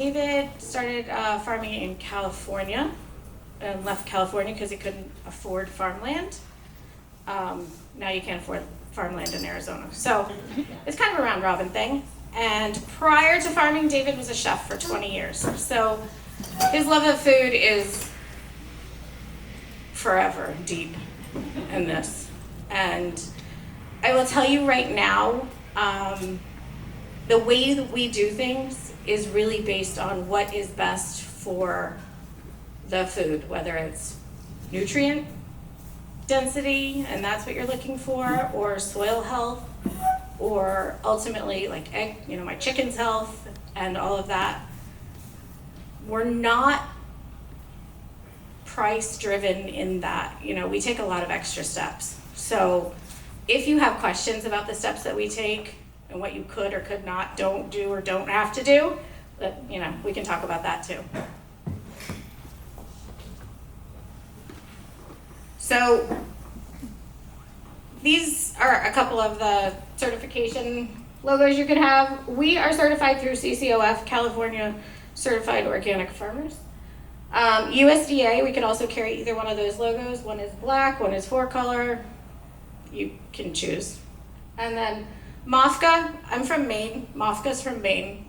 David started farming in California and left California because he couldn't afford farmland. Now you can't afford farmland in Arizona. So it's kind of a round robin thing. And prior to farming, David was a chef for 20 years. So his love of food is forever deep in this. And I will tell you right now, the way that we do things is really based on what is best for the food, whether it's nutrient density, and that's what you're looking for, or soil health, or ultimately like egg, my chicken's health and all of that. We're not price driven in that, we take a lot of extra steps. So if you have questions about the steps that we take and what you could or could not, don't do or don't have to do, but we can talk about that too. So these are a couple of the certification logos you can have. We are certified through CCOF, California Certified Organic Farmers. USDA, we can also carry either one of those logos. One is black, one is 4-color. You can choose. And then MOFGA, I'm from Maine. MOFGA's from Maine.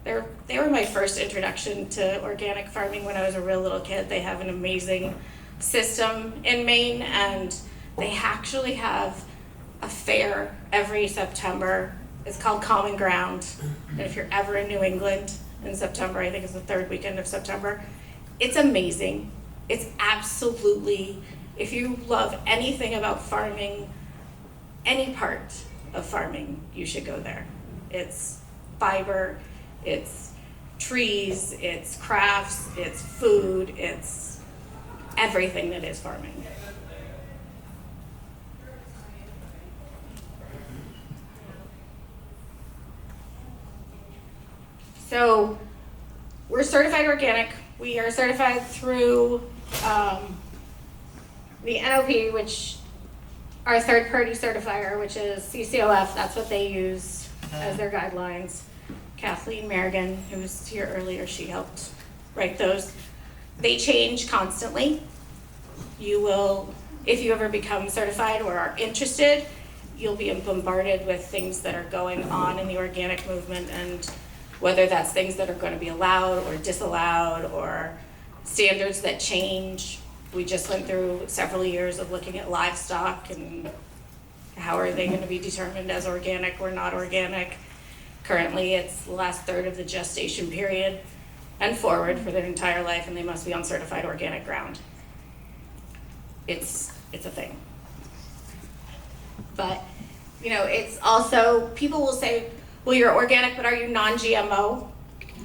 They were my first introduction to organic farming when I was a real little kid. They have an amazing system in Maine, and they actually have a fair every September. It's called Common Ground. And if you're ever in New England in September, I think it's the third weekend of September, it's amazing. It's absolutely, if you love anything about farming, any part of farming, you should go there. It's fiber, it's trees, it's crafts, it's food, it's everything that is farming. So we're certified organic. We are certified through the NOP, which our third-party certifier, which is CCOF. That's what they use as their guidelines. Kathleen Merrigan, who was here earlier, she helped write those. They change constantly. You will, if you ever become certified or are interested, you'll be bombarded with things that are going on in the organic movement, and whether that's things that are going to be allowed or disallowed or standards that change. We just went through several years of looking at livestock and how are they going to be determined as organic or not organic. Currently, it's the last third of the gestation period and forward for their entire life, and they must be on certified organic ground. It's a thing. But, it's also, people will say, well, you're organic, but are you non-GMO?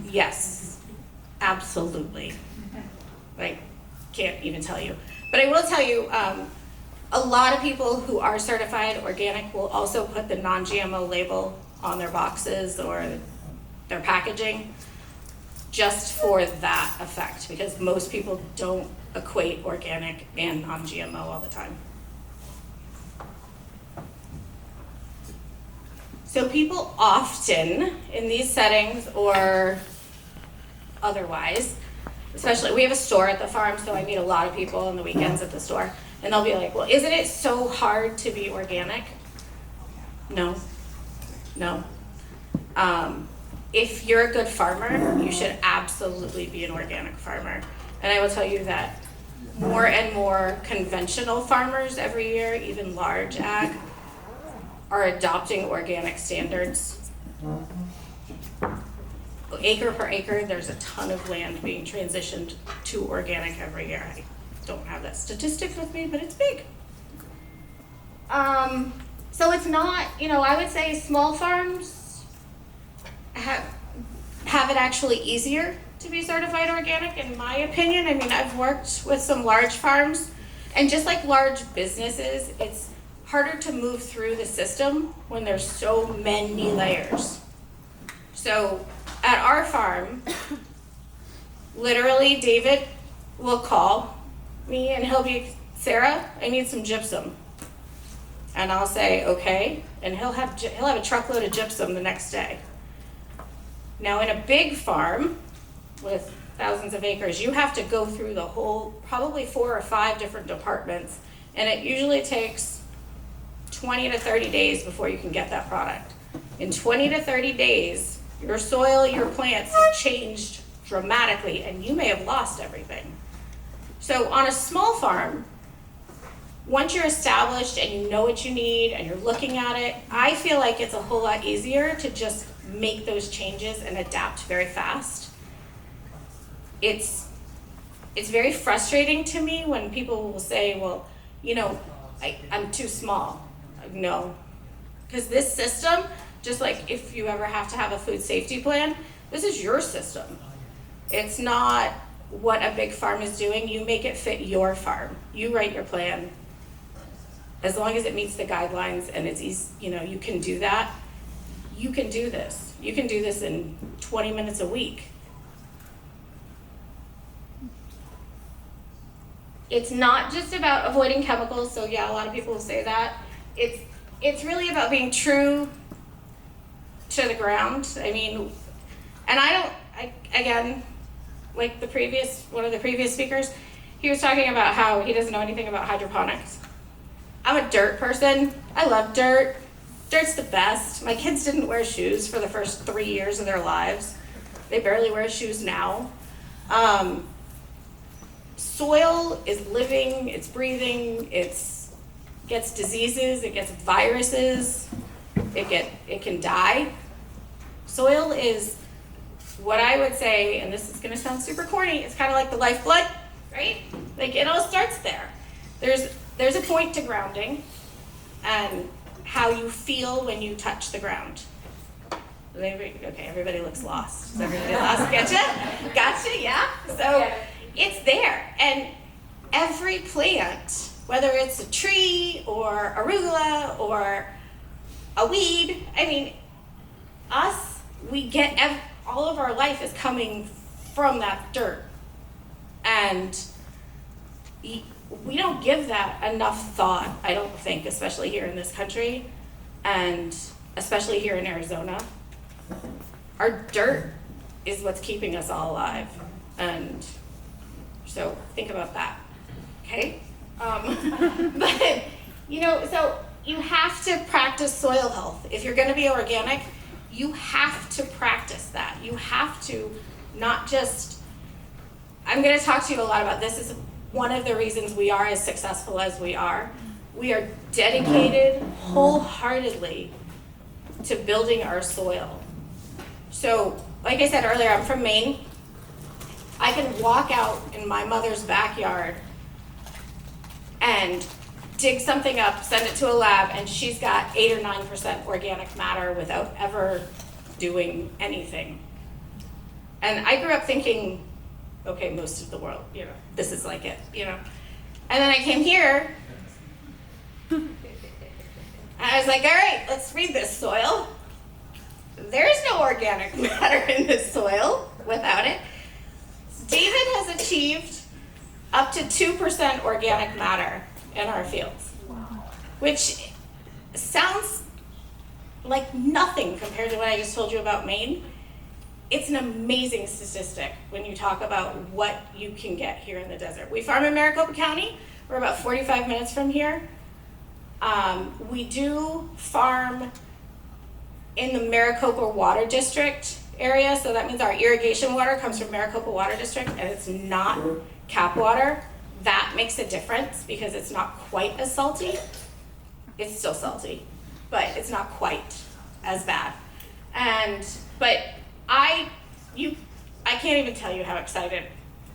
Yes, absolutely. I can't even tell you. But I will tell you, a lot of people who are certified organic will also put the non-GMO label on their boxes or their packaging just for that effect, because most people don't equate organic and non-GMO all the time. So people often in these settings or otherwise, especially, we have a store at the farm, so I meet a lot of people on the weekends at the store, and they'll be like, well, isn't it so hard to be organic? No. If you're a good farmer, you should absolutely be an organic farmer. And I will tell you that more and more conventional farmers every year, even large ag, are adopting organic standards. Acre per acre, there's a ton of land being transitioned to organic every year. I don't have that statistic with me, but it's big. So it's not, I would say small farms have it actually easier to be certified organic, in my opinion. I mean, I've worked with some large farms, and just like large businesses, it's harder to move through the system when there's so many layers. So at our farm, literally David will call me and he'll be, Sarah, I need some gypsum. And I'll say, okay, and he'll have a truckload of gypsum the next day. Now in a big farm, thousands of acres, you have to go through the whole, probably 4 or 5 different departments, and it usually takes 20 to 30 days before you can get that product. In 20 to 30 days, your soil, your plants have changed dramatically, and you may have lost everything. So on a small farm, once you're established and you know what you need and you're looking at it, I feel like it's a whole lot easier to just make those changes and adapt very fast. It's very frustrating to me when people will say, well, you know, I'm too small. No, because this system, just like if you ever have to have a food safety plan, this is your system. It's not what a big farm is doing. You make it fit your farm. You write your plan. As long as it meets the guidelines and it's easy, you know, you can do that. You can do this. You can do this in 20 minutes a week. It's not just about avoiding chemicals, so yeah, a lot of people will say that. It's really about being true to the ground. I mean, and again, like one of the previous speakers, he was talking about how he doesn't know anything about hydroponics. I'm a dirt person. I love dirt. Dirt's the best. My kids didn't wear shoes for the first 3 years of their lives. They barely wear shoes now. Soil is living, it's breathing, it gets diseases, it gets viruses, it can die. Soil is what I would say, and this is gonna sound super corny, it's kind of like the lifeblood, right? Like it all starts there. There's a point to grounding and how you feel when you touch the ground. Okay, everybody looks lost. Is everybody lost? Gotcha, yeah? So it's there. And every plant, whether it's a tree or arugula or a weed, I mean, we get, all of our life is coming from that dirt. And we don't give that enough thought, I don't think, especially here in this country, and especially here in Arizona. Our dirt is what's keeping us all alive. And so think about that, okay? But, you know, so you have to practice soil health. If you're gonna be organic, you have to practice that. You have to not just, I'm gonna talk to you a lot about this. Is one of the reasons we are as successful as we are. We are dedicated wholeheartedly to building our soil. So, like I said earlier, I'm from Maine. I can walk out in my mother's backyard and dig something up, send it to a lab, and she's got 8 or 9% organic matter without ever doing anything. And I grew up thinking, okay, most of the world, you know, this is like it, you know. And then I came here, and I was like, all right, let's read this soil. There's no organic matter in this soil without it. David has achieved up to 2% organic matter in our fields, which sounds like nothing compared to what I just told you about Maine. It's an amazing statistic when you talk about what you can get here in the desert. We farm in Maricopa County. We're about 45 minutes from here. We do farm in the Maricopa Water District area, so that means our irrigation water comes from Maricopa Water District, and it's not cap water. That makes a difference because it's not quite as salty. It's still salty, but it's not quite as bad. But I can't even tell you how excited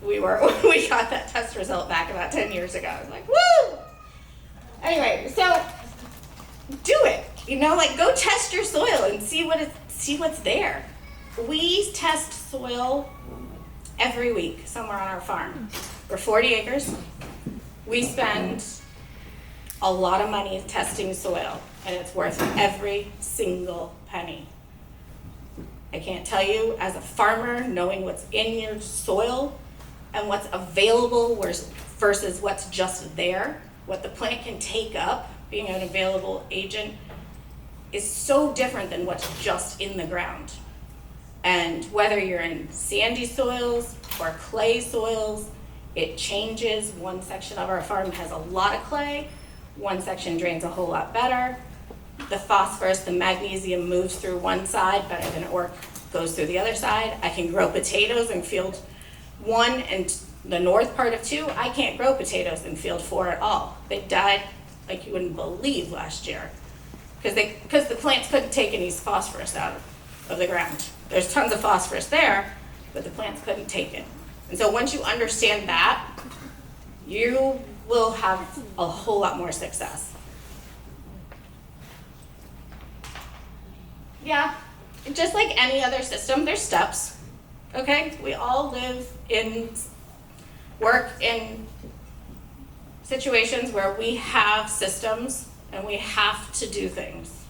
we were when we got that test result back about 10 years ago. I was like, woo! Anyway, so do it. You know, like go test your soil and see what's there. We test soil every week somewhere on our farm. We're 40 acres. We spend a lot of money testing soil, and it's worth every single penny. I can't tell you, as a farmer, knowing what's in your soil and what's available versus what's just there, what the plant can take up, being an available agent, is so different than what's just in the ground. And whether you're in sandy soils, or clay soils. It changes. One section of our farm has a lot of clay. One section drains a whole lot better. The phosphorus, the magnesium moves through one side better than it goes through the other side. I can grow potatoes in field 1 and the north part of 2. I can't grow potatoes in field 4 at all. They died like you wouldn't believe last year because the plants couldn't take any phosphorus out of the ground. There's tons of phosphorus there, but the plants couldn't take it. And so once you understand that, you will have a whole lot more success. Yeah, just like any other system, there's steps, okay? We all work in situations where we have systems and we have to do things.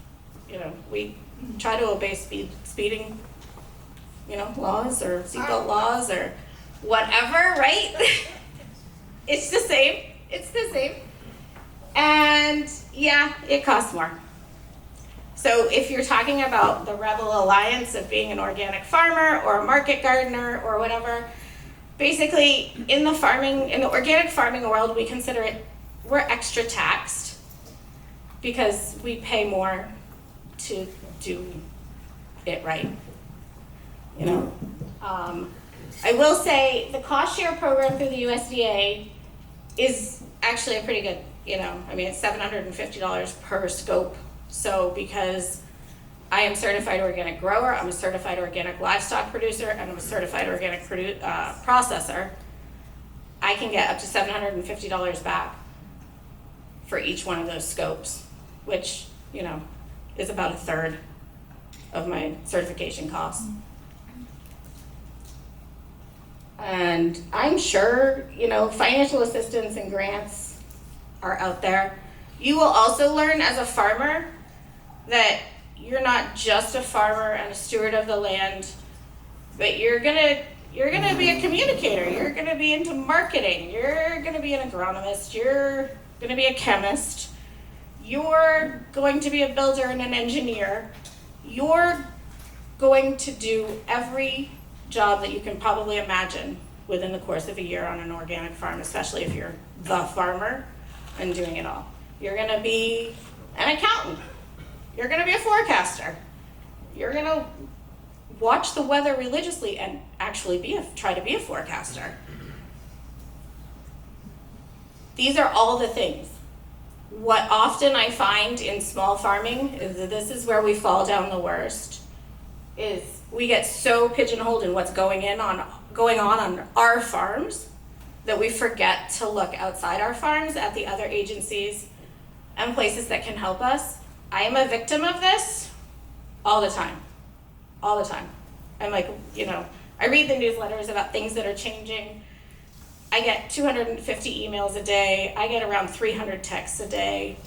You know, we try to obey speeding, laws or seatbelt laws or whatever, right? It's the same. And yeah, it costs more. So if you're talking about the Rebel Alliance of being an organic farmer or a market gardener or whatever, basically in the organic farming world, we consider we're extra taxed because we pay more to do it right. I will say the cost share program through the USDA is actually a pretty good, it's $750 per scope. So because I am certified organic grower, I'm a certified organic livestock producer, and I'm a certified organic processor, I can get up to $750 back for each one of those scopes, which, is about 1/3 of my certification costs. And I'm sure, financial assistance and grants are out there. You will also learn as a farmer that you're not just a farmer and a steward of the land, but you're gonna be a communicator. You're gonna be into marketing. You're gonna be an agronomist. You're gonna be a chemist. You're going to be a builder and an engineer. You're going to do every job that you can probably imagine within the course of a year on an organic farm, especially if you're the farmer and doing it all. You're gonna be an accountant. You're gonna be a forecaster. You're gonna watch the weather religiously and actually try to be a forecaster. These are all the things. What often I find in small farming is that this is where we fall down the worst, is we get so pigeonholed in what's going on our farms that we forget to look outside our farms at the other agencies and places that can help us. I am a victim of this all the time. I'm like, I read the newsletters about things that are changing. I get 250 emails a day. I get around 300 texts a day.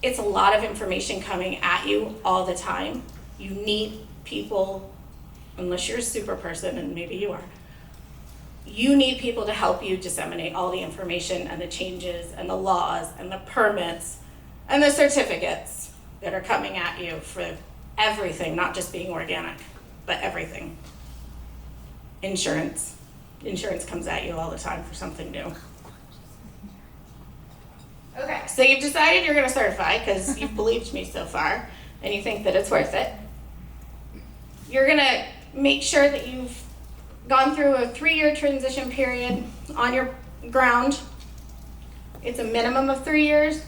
It's a lot of information coming at you all the time. You need people, unless you're a super person, and maybe you are, you need people to help you disseminate all the information and the changes and the laws and the permits and the certificates that are coming at you for everything, not just being organic, but everything. Insurance comes at you all the time for something new. Okay, so you've decided you're gonna certify because you've believed me so far and you think that it's worth it. You're gonna make sure that you've gone through a 3-year transition period on your ground. It's a minimum of 3 years.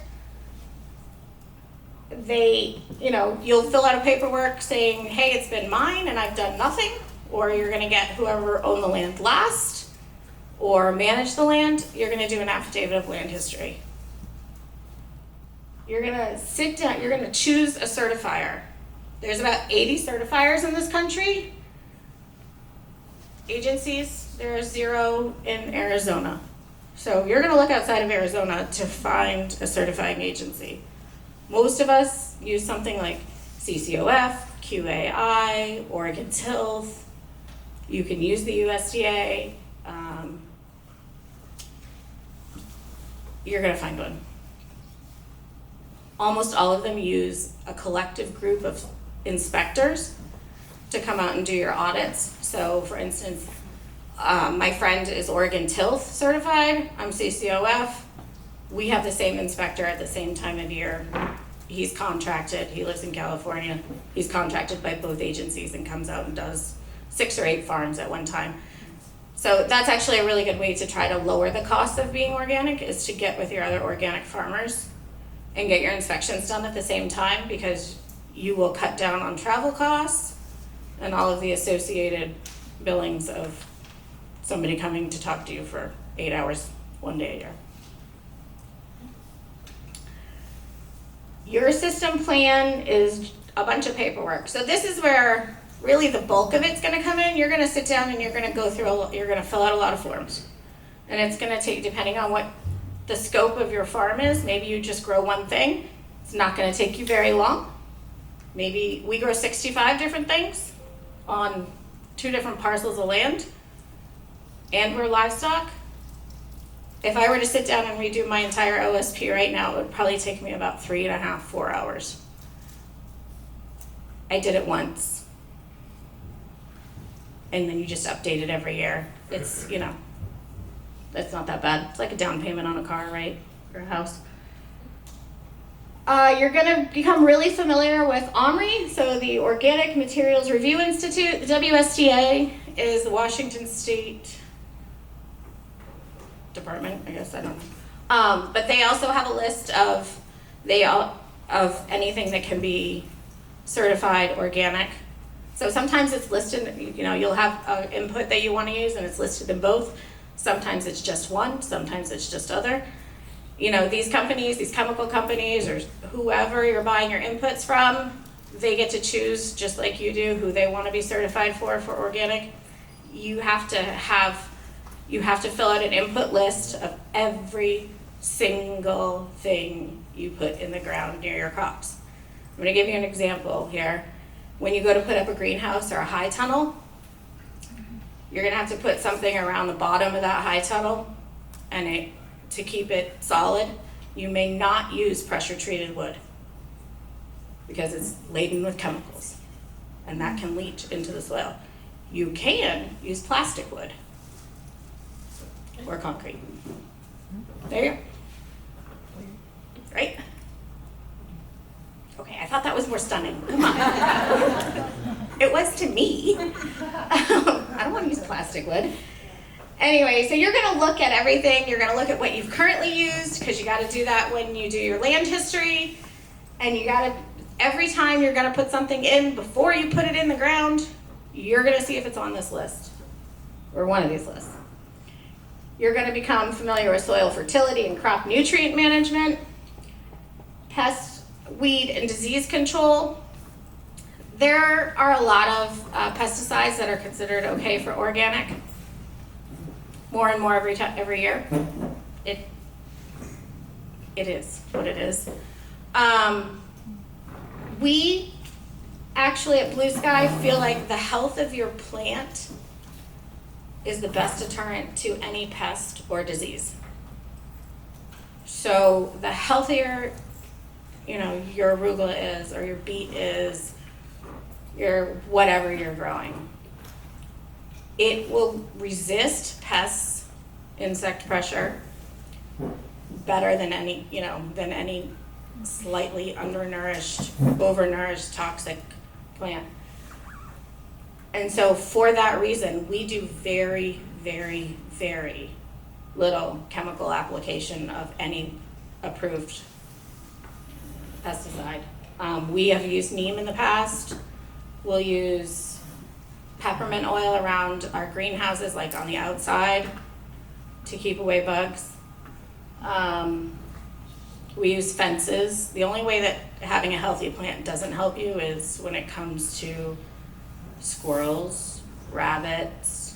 You'll fill out a paperwork saying, hey, it's been mine and I've done nothing, or you're gonna get whoever owned the land last or managed the land. You're gonna do an affidavit of land history. You're gonna sit down, you're gonna choose a certifier. There's about 80 certifiers in this country. Agencies, there are 0 in Arizona. So you're gonna look outside of Arizona to find a certifying agency. Most of us use something like CCOF, QAI, Oregon Tilth. You can use the USDA. You're gonna find one. Almost all of them use a collective group of inspectors to come out and do your audits. So for instance, My friend is Oregon Tilth certified. I'm CCOF. We have the same inspector at the same time of year. He's contracted. He lives in California. He's contracted by both agencies and comes out and does 6 or 8 farms at one time. So that's actually a really good way to try to lower the cost of being organic, is to get with your other organic farmers and get your inspections done at the same time, because you will cut down on travel costs and all of the associated billings of somebody coming to talk to you for 8 hours one day a year. Your system plan is a bunch of paperwork. So this is where really the bulk of it's gonna come in. You're gonna sit down and you're gonna go through, you're gonna fill out a lot of forms. And it's gonna take, depending on what the scope of your farm is, maybe you just grow one thing. It's not gonna take you very long. Maybe we grow 65 different things on 2 different parcels of land, and we're livestock. If I were to sit down and redo my entire OSP right now, it would probably take me about 3.5, 4 hours. I did it once. And then you just update it every year. It's, you know, it's not that bad. It's like a down payment on a car, right? Or a house. You're gonna become really familiar with OMRI, so the Organic Materials Review Institute. The WSDA is the Washington State Department, I guess, I don't know. But they also have a list of anything that can be certified organic. So sometimes it's listed, you know, you'll have an input that you want to use and it's listed in both. Sometimes it's just one, sometimes it's just other. You know, these companies, these chemical companies, or whoever you're buying your inputs from, they get to choose, just like you do, who they want to be certified for organic. You have to fill out an input list of every single thing you put in the ground near your crops. I'm going to give you an example here. When you go to put up a greenhouse or a high tunnel, you're going to have to put something around the bottom of that high tunnel, and to keep it solid, you may not use pressure treated wood because it's laden with chemicals and that can leach into the soil. You can use plastic wood or concrete. There you go. Right? Okay, I thought that was more stunning. Come on. It was to me. I don't want to use plastic wood. Anyway, so you're going to look at everything. You're going to look at what you've currently used, because you got to do that when you do your land history. And you got to, every time you're going to put something in, before you put it in the ground, you're going to see if it's on this list or one of these lists. You're going to become familiar with soil fertility and crop nutrient management, pest, weed, and disease control. There are a lot of pesticides that are considered okay for organic. More and more every year. It is what it is. We actually at Blue Sky feel like the health of your plant is the best deterrent to any pest or disease. So the healthier, you know, your arugula is, or your beet is, your whatever you're growing, it will resist pests, insect pressure better than any slightly undernourished, overnourished, toxic plant. And so for that reason, we do very, very, very little chemical application of any approved pesticide. We have used neem in the past. We'll use peppermint oil around our greenhouses, like on the outside, to keep away bugs. We use fences. The only way that having a healthy plant doesn't help you is when it comes to squirrels, rabbits,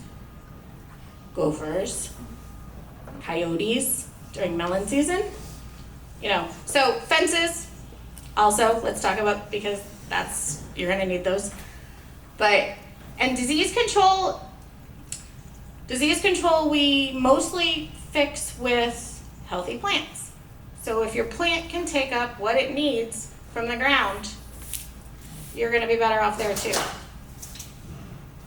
gophers, coyotes during melon season. You know, so fences also, let's talk about, because you're gonna need those. And disease control we mostly fix with healthy plants. So if your plant can take up what it needs from the ground, you're gonna be better off there too.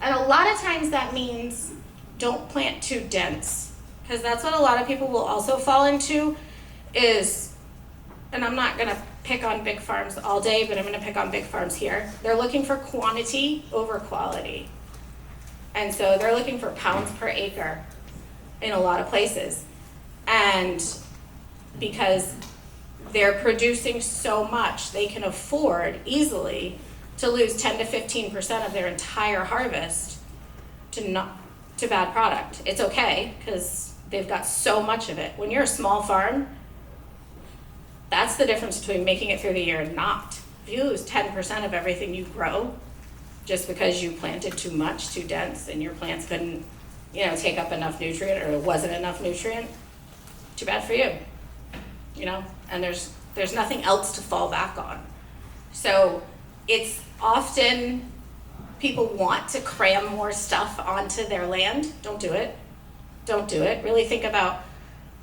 And a lot of times that means don't plant too dense, because that's what a lot of people will also fall into is, and I'm not gonna pick on big farms all day, but I'm gonna pick on big farms here. They're looking for quantity over quality. And so they're looking for pounds per acre in a lot of places. And because they're producing so much, they can afford easily to lose 10 to 15% of their entire harvest to bad product. It's okay, because they've got so much of it. When you're a small farm, that's the difference between making it through the year and not. If you lose 10% of everything you grow, just because you planted too much, too dense, and your plants couldn't, take up enough nutrient, or it wasn't enough nutrient, too bad for you, and there's nothing else to fall back on. So it's often people want to cram more stuff onto their land. Don't do it. Really think about,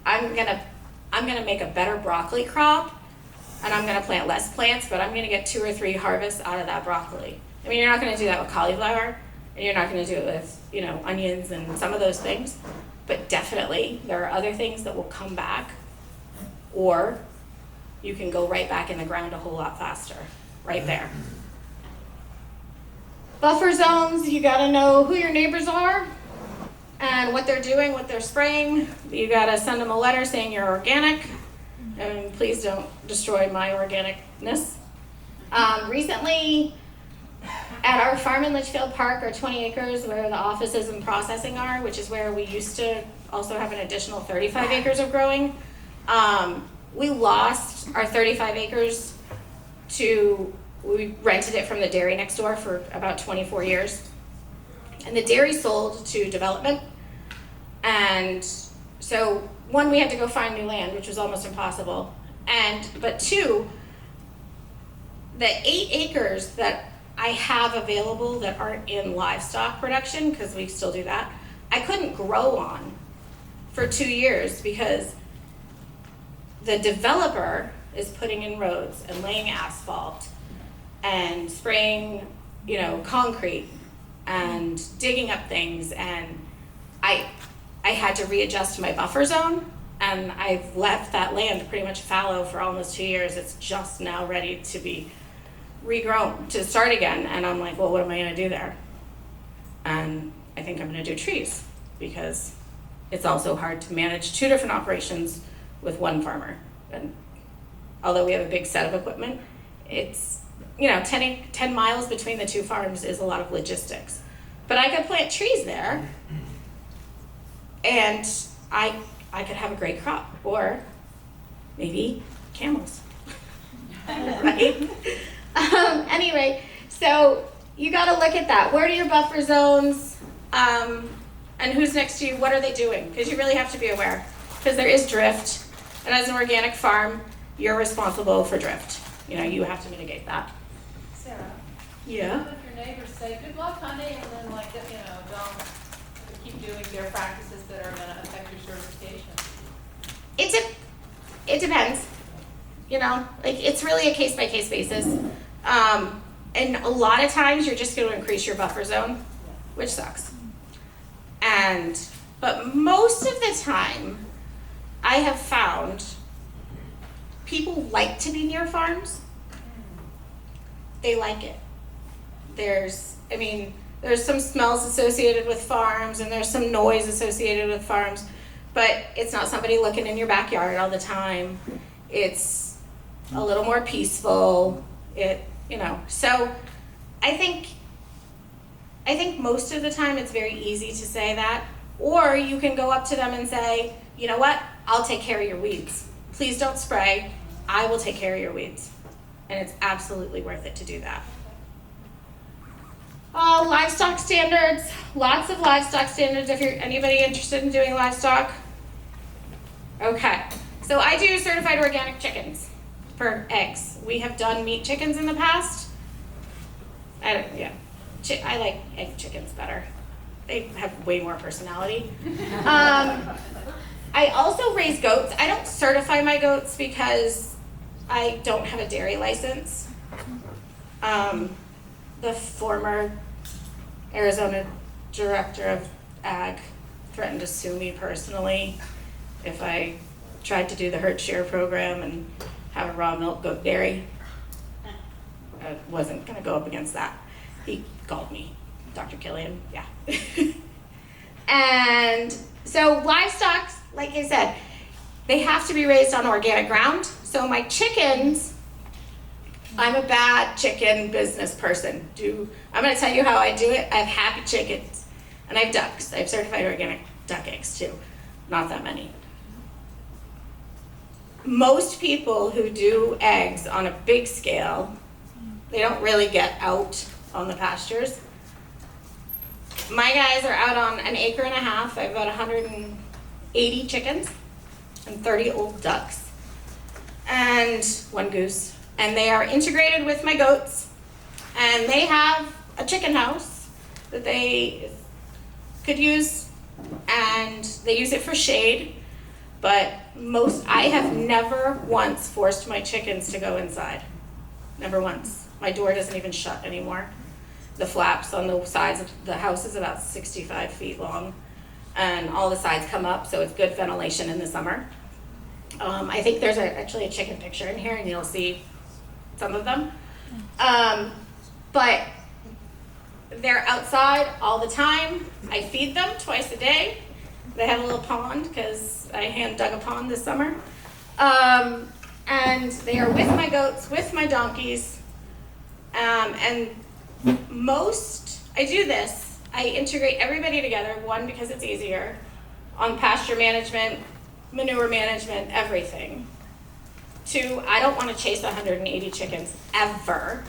I'm gonna make a better broccoli crop, and I'm gonna plant less plants, but I'm gonna get 2 or 3 harvests out of that broccoli. I mean, you're not gonna do that with cauliflower, and you're not gonna do it with, onions and some of those things, but definitely there are other things that will come back, or you can go right back in the ground a whole lot faster, right there. Buffer zones, you gotta know who your neighbors are and what they're doing, what they're spraying. You gotta send them a letter saying you're organic, and please don't destroy my organicness. Recently, at our farm in Litchfield Park, our 20 acres where the offices and processing are, which is where we used to also have an additional 35 acres of growing, we lost our 35 acres we rented it from the dairy next door for about 24 years. And the dairy sold to development. And so 1, we had to go find new land, which was almost impossible. But 2, the 8 acres that I have available that aren't in livestock production, because we still do that, I couldn't grow on for 2 years because the developer is putting in roads and laying asphalt and spraying, concrete and digging up things, and I had to readjust my buffer zone, and I've left that land pretty much fallow for almost 2 years. It's just now ready to be regrown, to start again, and I'm like, well, what am I gonna do there? And I think I'm gonna do trees, because it's also hard to manage 2 different operations with 1 farmer. And although we have a big set of equipment, it's, 10 miles between the 2 farms is a lot of logistics. But I could plant trees there, and I could have a great crop, or maybe camels, right? Anyway, so you got to look at that. Where are your buffer zones, and who's next to you? What are they doing? Because you really have to be aware, because there is drift, and as an organic farm, you're responsible for drift. You have to mitigate that. Sarah. Yeah. If your neighbors say, good luck, honey, and then don't keep doing their practices that are gonna affect your certification. It depends. It's really a case-by-case basis. And a lot of times you're just gonna increase your buffer zone, which sucks. But most of the time, I have found people like to be near farms. They like it. There's some smells associated with farms, and there's some noise associated with farms, but it's not somebody looking in your backyard all the time. It's a little more peaceful. So I think most of the time it's very easy to say that, or you can go up to them and say, you know what, I'll take care of your weeds. Please don't spray. I will take care of your weeds. And it's absolutely worth it to do that. Livestock standards, lots of livestock standards if you're anybody interested in doing livestock. Okay, so I do certified organic chickens for eggs. We have done meat chickens in the past. I like egg chickens better. They have way more personality. I also raise goats. I don't certify my goats because I don't have a dairy license. The former Arizona director of ag threatened to sue me personally if I tried to do the herd share program and have a raw milk goat dairy. I wasn't gonna go up against that. He called me, Dr. Killian, yeah. And so livestock, like I said, they have to be raised on organic ground. So my chickens, I'm a bad chicken business person. I'm gonna tell you how I do it. I have happy chickens and I have ducks. I have certified organic duck eggs too, not that many. Most people who do eggs on a big scale, they don't really get out on the pastures. My guys are out on an acre and a half. I have about 180 chickens and 30 old ducks and 1 goose. And they are integrated with my goats. And they have a chicken house that they could use, and they use it for shade. But I have never once forced my chickens to go inside. Never once. My door doesn't even shut anymore. The flaps on the sides of the house is about 65 feet long, and all the sides come up, so it's good ventilation in the summer. I think there's actually a chicken picture in here, and you'll see some of them. But they're outside all the time. I feed them twice a day. They have a little pond because I hand dug a pond this summer. And they are with my goats, with my donkeys. And I do this. I integrate everybody together. 1, because it's easier on pasture management, manure management, everything. 2, I don't want to chase 180 chickens ever.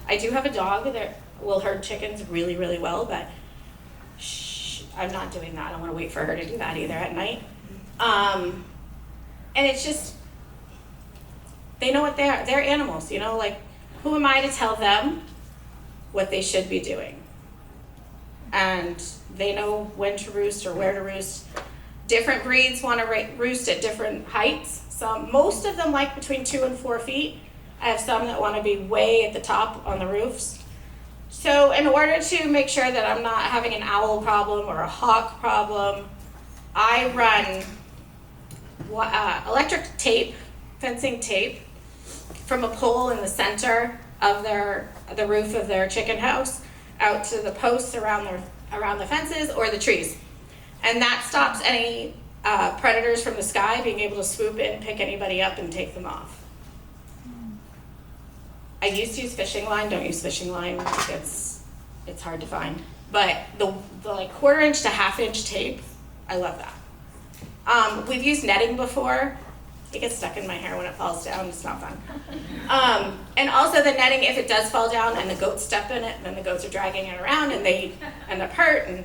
I do have a dog that will herd chickens really, really well, but I'm not doing that. I don't want to wait for her to do that either at night. And it's just, they know what they're animals, you know, like, who am I to tell them what they should be doing? And they know when to roost or where to roost. Different breeds want to roost at different heights. Most of them like between 2 and 4 feet. I have some that want to be way at the top on the roofs. So in order to make sure that I'm not having an owl problem or a hawk problem, I run electric tape, fencing tape, from a pole in the center of the roof of their chicken house out to the posts around the fences or the trees. And that stops any predators from the sky being able to swoop in, pick anybody up, and take them off. I used to use fishing line. Don't use fishing line. It's hard to find. But the like 1/4 inch to 1/2 inch tape, I love that. We've used netting before. It gets stuck in my hair when it falls down. It's not fun. And also the netting, if it does fall down and the goats step in it, then the goats are dragging it around and they end up hurt. And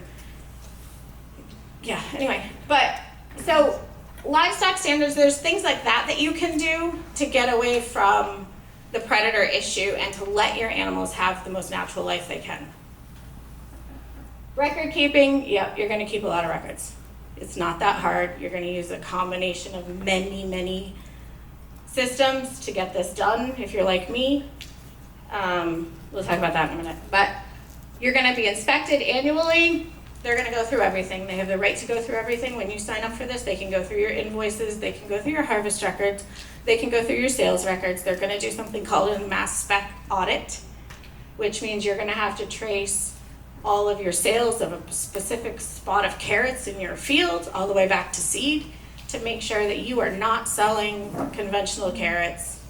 yeah, anyway. But so livestock standards, there's things like that you can do to get away from the predator issue and to let your animals have the most natural life they can. Record keeping, yep, you're gonna keep a lot of records. It's not that hard. You're gonna use a combination of many, many systems to get this done if you're like me. We'll talk about that in a minute. But you're gonna be inspected annually. They're gonna go through everything. They have the right to go through everything. When you sign up for this, they can go through your invoices, they can go through your harvest records, they can go through your sales records. They're gonna do something called a mass spec audit, which means you're gonna have to trace all of your sales of a specific spot of carrots in your field all the way back to seed to make sure that you are not selling conventional carrots.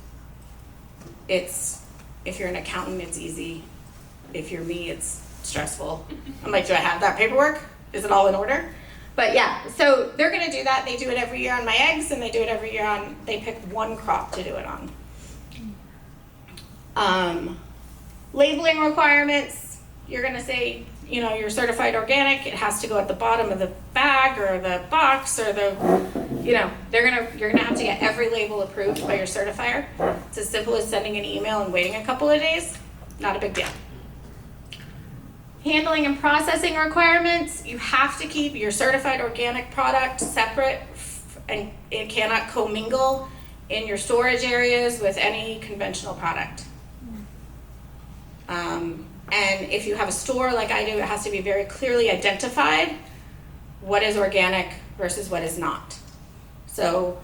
If you're an accountant, it's easy. If you're me, it's stressful. I'm like, do I have that paperwork? Is it all in order? But yeah, so they're gonna do that. They do it every year on my eggs, and they do it every year they pick one crop to do it on. Labeling requirements, you're gonna say, you know, you're certified organic, it has to go at the bottom of the bag or the box or you're gonna have to get every label approved by your certifier. It's as simple as sending an email and waiting a couple of days, not a big deal. Handling and processing requirements, you have to keep your certified organic product separate and it cannot commingle in your storage areas with any conventional product. And if you have a store like I do, it has to be very clearly identified what is organic versus what is not. So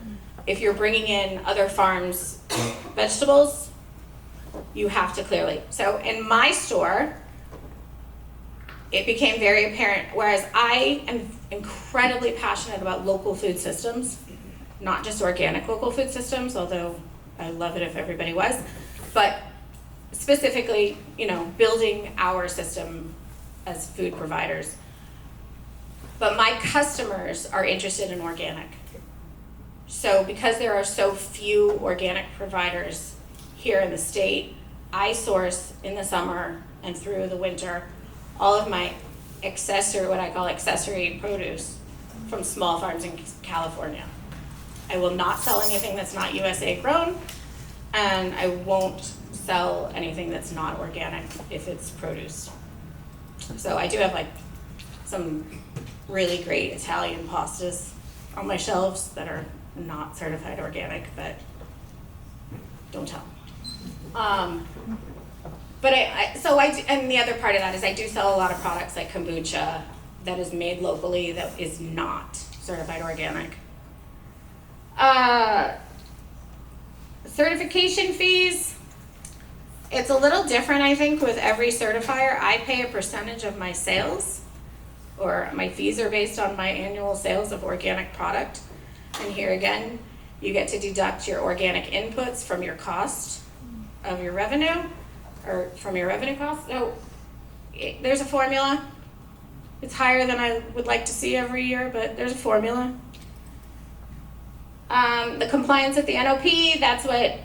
if you're bringing in other farms' vegetables, you have to clearly. So in my store, it became very apparent, whereas I am incredibly passionate about local food systems, not just organic local food systems, although I love it if everybody was, but specifically, building our system as food providers. But my customers are interested in organic. So because there are so few organic providers here in the state, I source in the summer and through the winter all of my what I call accessory produce from small farms in California. I will not sell anything that's not USA grown, and I won't sell anything that's not organic if it's produce. So I do have some really great Italian pastas on my shelves that are not certified organic, but don't tell. And the other part of that is I do sell a lot of products like kombucha that is made locally that is not certified organic. Certification fees, it's a little different, I think, with every certifier. I pay a percentage of my sales, or my fees are based on my annual sales of organic product. And here again, you get to deduct your organic inputs from your cost of your revenue, or from your revenue cost. So there's a formula. It's higher than I would like to see every year, but there's a formula. The compliance at the NOP, that's what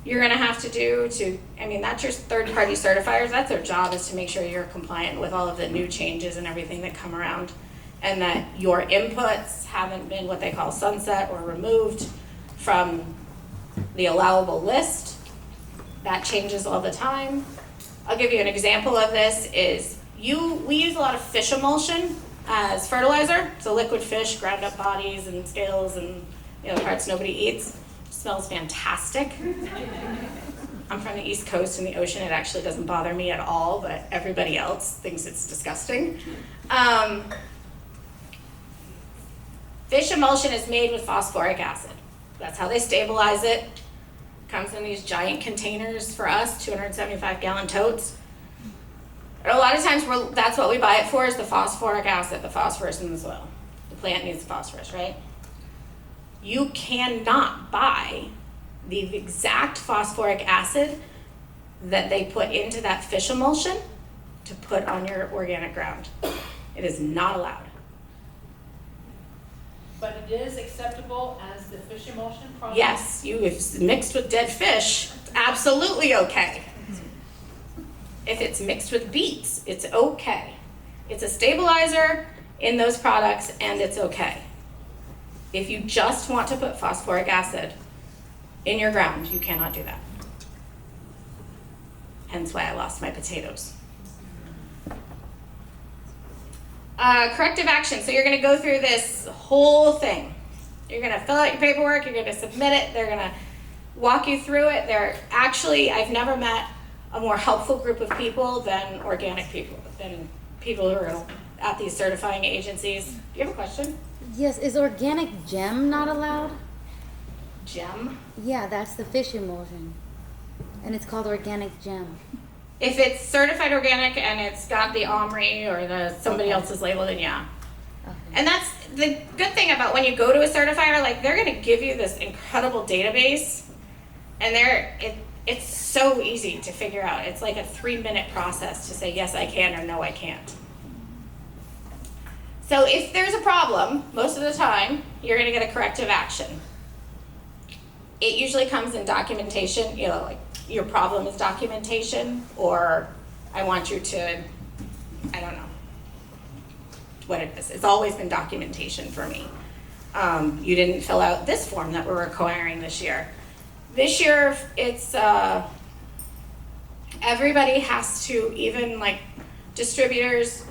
you're gonna have to do that's your third-party certifiers. That's their job, is to make sure you're compliant with all of the new changes and everything that come around, and that your inputs haven't been what they call sunset or removed from the allowable list. That changes all the time. I'll give you an example of this is we use a lot of fish emulsion as fertilizer. So liquid fish, ground up bodies and scales and parts nobody eats. Smells fantastic. I'm from the East Coast and the ocean. It actually doesn't bother me at all, but everybody else thinks it's disgusting. Fish emulsion is made with phosphoric acid. That's how they stabilize it. Comes in these giant containers for us, 275-gallon totes. And a lot of times that's what we buy it for, is the phosphoric acid, the phosphorus in the soil. The plant needs the phosphorus, right? You cannot buy the exact phosphoric acid that they put into that fish emulsion to put on your organic ground. It is not allowed. But it is acceptable as the fish emulsion product? Yes, if it's mixed with dead fish, absolutely okay. If it's mixed with beets, it's okay. It's a stabilizer in those products, and it's okay. If you just want to put phosphoric acid in your ground, you cannot do that. Hence why I lost my potatoes. Corrective action. So you're going to go through this whole thing. You're going to fill out your paperwork. You're going to submit it. They're going to walk you through it. I've never met a more helpful group of people than organic people, than people who are at these certifying agencies. Do you have a question? Yes, is organic gem not allowed? Gem? Yeah, that's the fish emulsion. And it's called organic gem. If it's certified organic and it's got the OMRI or somebody else's label, then yeah. Okay. And that's the good thing about when you go to a certifier, they're going to give you this incredible database, and it's so easy to figure out. It's like a 3-minute process to say yes I can or no I can't. So if there's a problem, most of the time you're going to get a corrective action. It usually comes in documentation, your problem is documentation, or I want you to, I don't know what it is. It's always been documentation for me. You didn't fill out this form that we're requiring this year. This year, it's, everybody has to, even distributors,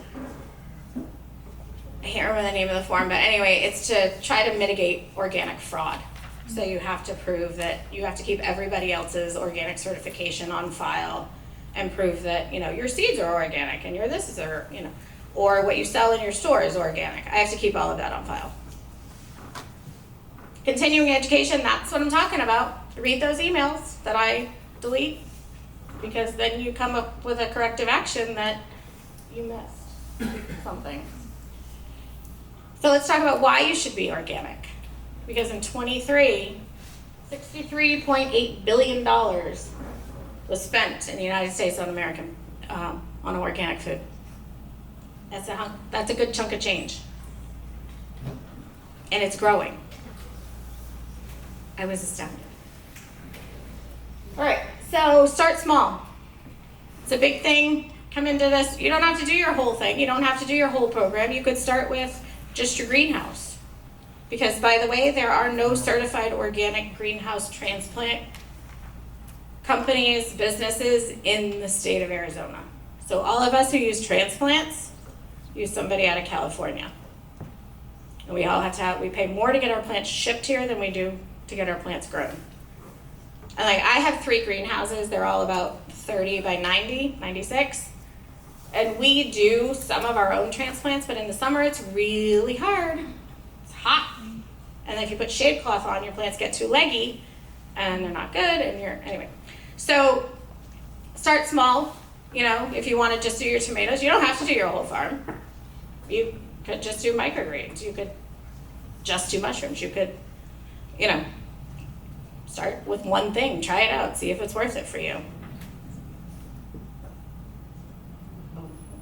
I can't remember the name of the form, but anyway, it's to try to mitigate organic fraud. So you have to prove that you have to keep everybody else's organic certification on file and prove that, your seeds are organic and your this is, or what you sell in your store is organic. I have to keep all of that on file. Continuing education, that's what I'm talking about. Read those emails that I delete, because then you come up with a corrective action that you missed something. So let's talk about why you should be organic. Because in 23, $63.8 billion was spent in the United States on on organic food. That's a good chunk of change. And it's growing. I was astounded. All right, so start small. It's a big thing. Come into this. You don't have to do your whole thing. You don't have to do your whole program. You could start with just your greenhouse. Because, by the way, there are no certified organic greenhouse transplant companies, businesses in the state of Arizona. So all of us who use transplants use somebody out of California. And we all we pay more to get our plants shipped here than we do to get our plants grown. And I have 3 greenhouses. They're all about 30 by 90, 96. And we do some of our own transplants, but in the summer it's really hard. It's hot. And if you put shade cloth on, your plants get too leggy and they're not good, and anyway. So start small. If you want to just do your tomatoes, you don't have to do your whole farm. You could just do microgreens. You could just do mushrooms. You could, start with one thing. Try it out. See if it's worth it for you.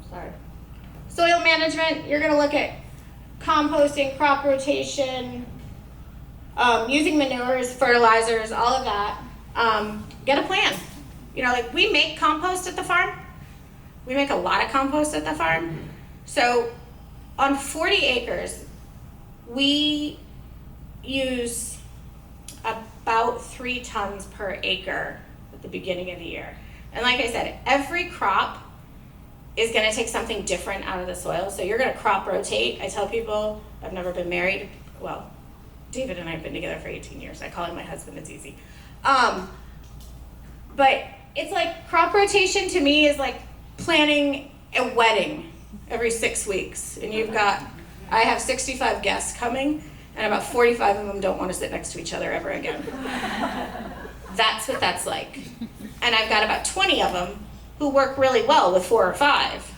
Sorry. Soil management, you're going to look at composting, crop rotation, using manures, fertilizers, all of that. Get a plan. We make compost at the farm. We make a lot of compost at the farm. So on 40 acres, we use about 3 tons per acre at the beginning of the year. And like I said, every crop is going to take something different out of the soil. So you're going to crop rotate. I tell people, I've never been married. Well, David and I have been together for 18 years. I call him my husband. It's easy. But it's like crop rotation to me is like planning a wedding every 6 weeks. And I have 65 guests coming, and about 45 of them don't want to sit next to each other ever again. That's what that's like. And I've got about 20 of them who work really well with 4 or 5.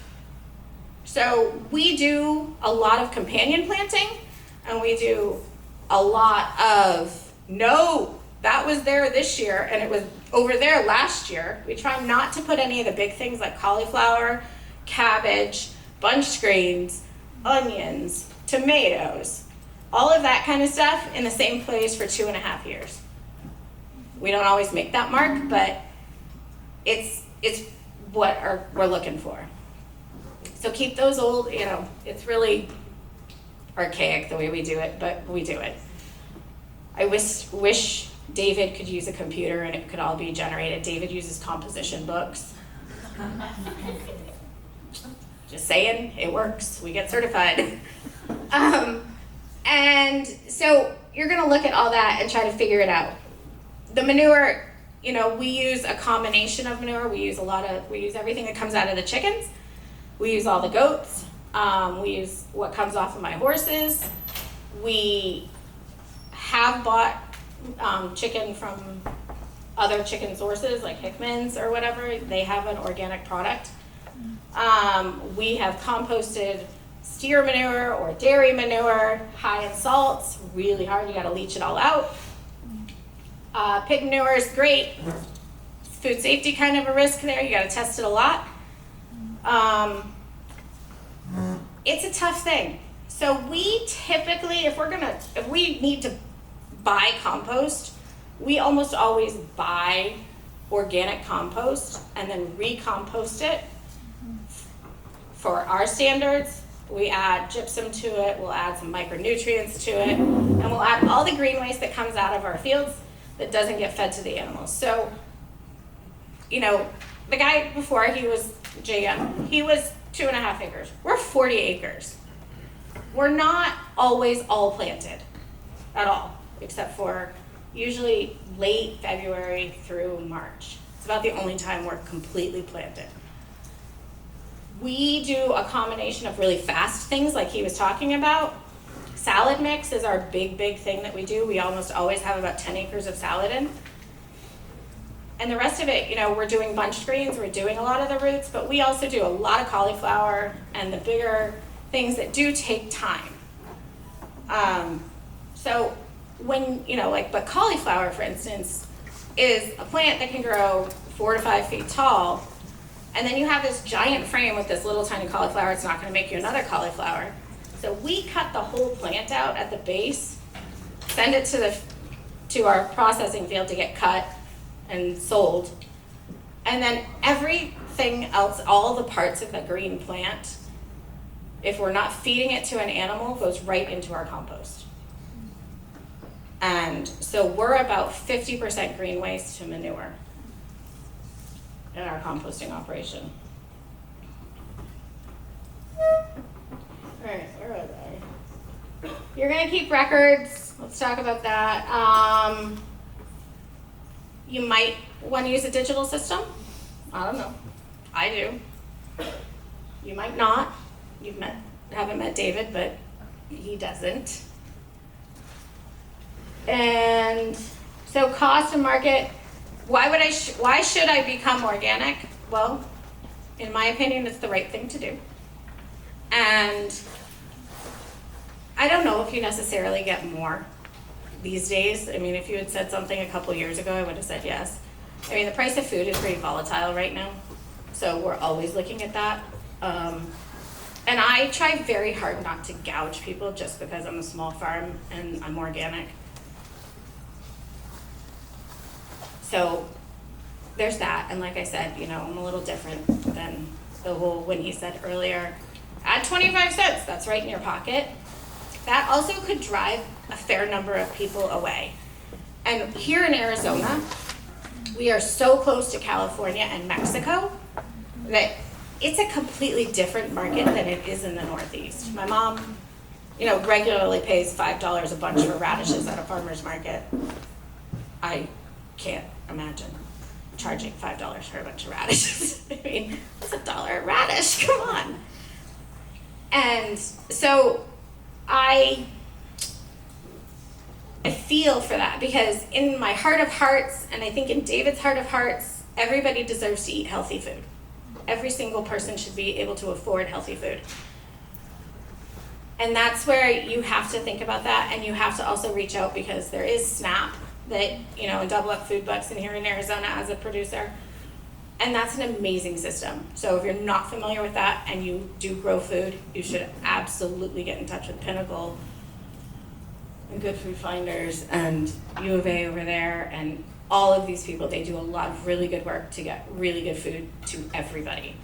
So we do a lot of companion planting, and we do a lot of, no, that was there this year, and it was over there last year. We try not to put any of the big things like cauliflower, cabbage, bunch greens, onions, tomatoes, all of that kind of stuff in the same place for 2.5 years. We don't always make that mark, but it's what we're looking for. So keep those old, it's really archaic the way we do it, but we do it. I wish David could use a computer and it could all be generated. David uses composition books. Just saying, it works. We get certified. And so you're going to look at all that and try to figure it out. The manure, we use a combination of manure. We use everything that comes out of the chickens. We use all the goats. We use what comes off of my horses. We have bought chicken from other chicken sources like Hickman's or whatever. They have an organic product. We have composted steer manure or dairy manure, high in salts, really hard. You got to leach it all out. Pig manure is great. Food safety kind of a risk there. You got to test it a lot. It's a tough thing. So we typically, if we need to buy compost, we almost always buy organic compost and then recompost it for our standards. We add gypsum to it, we'll add some micronutrients to it, and we'll add all the green waste that comes out of our fields that doesn't get fed to the animals. So, the guy before, he was JM, he was 2.5 acres. We're 40 acres. We're not always all planted at all, except for usually late February through March. It's about the only time we're completely planted. We do a combination of really fast things like he was talking about. Salad mix is our big thing that we do. We almost always have about 10 acres of salad in. And the rest of it, you know, we're doing bunched greens, we're doing a lot of the roots, but we also do a lot of cauliflower and the bigger things that do take time. So when, you know, like, but cauliflower, for instance, is a plant that can grow 4 to 5 feet tall, and then you have this giant frame with this little tiny cauliflower. It's not going to make you another cauliflower. So we cut the whole plant out at the base, send it to our processing field to get cut and sold, and then everything else, all the parts of the green plant, if we're not feeding it to an animal, goes right into our compost. And so we're about 50% green waste to manure in our composting operation. All right, where are they? You're gonna keep records. Let's talk about that. You might want to use a digital system. I don't know. I do. You might not. Haven't met David, but he doesn't. And so cost and market. Why should I become organic? Well, in my opinion, it's the right thing to do. And I don't know if you necessarily get more these days. I mean, if you had said something a couple years ago, I would have said yes. I mean, the price of food is pretty volatile right now, so we're always looking at that. And I try very hard not to gouge people just because I'm a small farm and I'm organic. So there's that, and like I said, you know, I'm a little different than the whole, when he said earlier, add 25 cents, that's right in your pocket. That also could drive a fair number of people away. And here in Arizona, we are so close to California and Mexico that it's a completely different market than it is in the Northeast. My mom, you know, regularly pays $5 a bunch for radishes at a farmer's market. I can't imagine charging $5 for a bunch of radishes. I mean, it's $1 a radish, come on. And so I feel for that, because in my heart of hearts, and I think in David's heart of hearts, everybody deserves to eat healthy food. Every single person should be able to afford healthy food. And that's where you have to think about that, and you have to also reach out, because there is SNAP that, you know, and Double Up Food Bucks in here in Arizona as a producer. And that's an amazing system. So if you're not familiar with that and you do grow food, you should absolutely get in touch with Pinnacle and Good Food Finders and U of A over there, and all of these people. They do a lot of really good work to get really good food to everybody.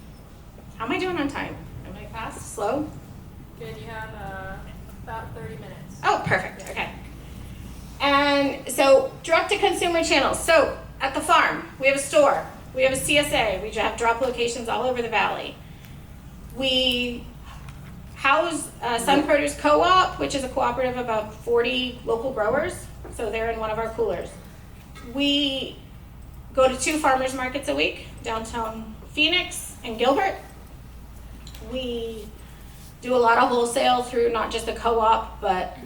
How am I doing on time? Am I fast? Slow? Good, you have about 30 minutes. Oh, perfect, okay. And so direct to consumer channels. So at the farm, we have a store, we have a CSA, we have drop locations all over the valley. We house Sun Produce Co-op, which is a cooperative of about 40 local growers. So they're in one of our coolers. We go to 2 farmers markets a week, downtown Phoenix and Gilbert. We do a lot of wholesale through not just the co-op, but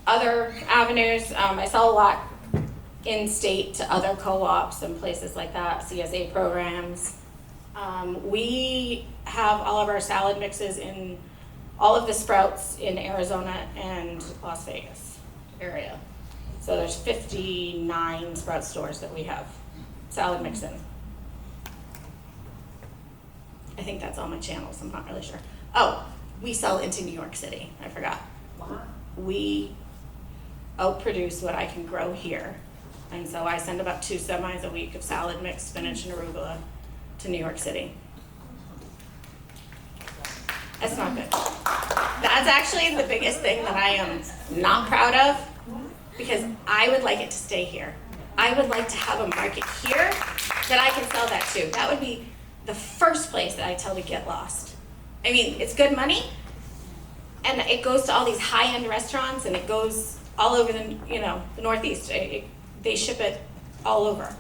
other avenues. I sell a lot in-state to other co-ops and places like that, CSA programs. We have all of our salad mixes in all of the Sprouts in Arizona and Las Vegas area. So there's 59 Sprout stores that we have salad mix in. I think that's all my channels, I'm not really sure. Oh, we sell into New York City, I forgot. We outproduce what I can grow here. And so I send about 2 semis a week of salad mix, spinach and arugula to New York City. That's not good. That's actually the biggest thing that I am not proud of, because I would like it to stay here. I would like to have a market here that I can sell that to. That would be the first place that I tell to get lost. I mean, it's good money, and it goes to all these high-end restaurants, and it goes all over the, you know, the Northeast. They ship it all over.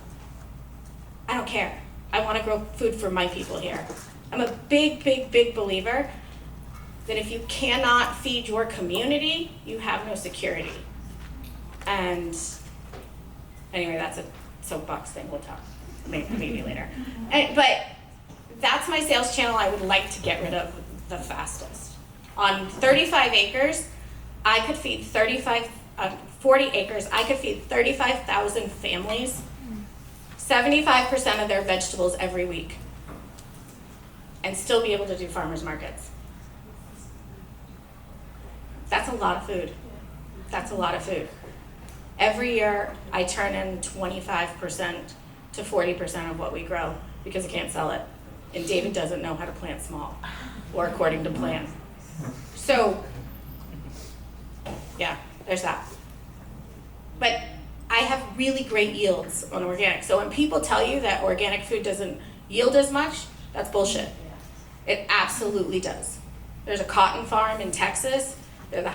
I don't care. I want to grow food for my people here. I'm a big, big, big believer that if you cannot feed your community, you have no security. And anyway, that's a soapbox thing, we'll talk maybe later. But that's my sales channel I would like to get rid of the fastest. On 35 acres, I could feed 40 acres, I could feed 35,000 families, 75% of their vegetables every week, and still be able to do farmers markets. That's a lot of food. That's a lot of food. Every year, I turn in 25% to 40% of what we grow because I can't sell it. And David doesn't know how to plant small or according to plan. So, yeah, there's that. But I have really great yields on organic. So when people tell you that organic food doesn't yield as much, that's bullshit. It absolutely does. There's a cotton farm in Texas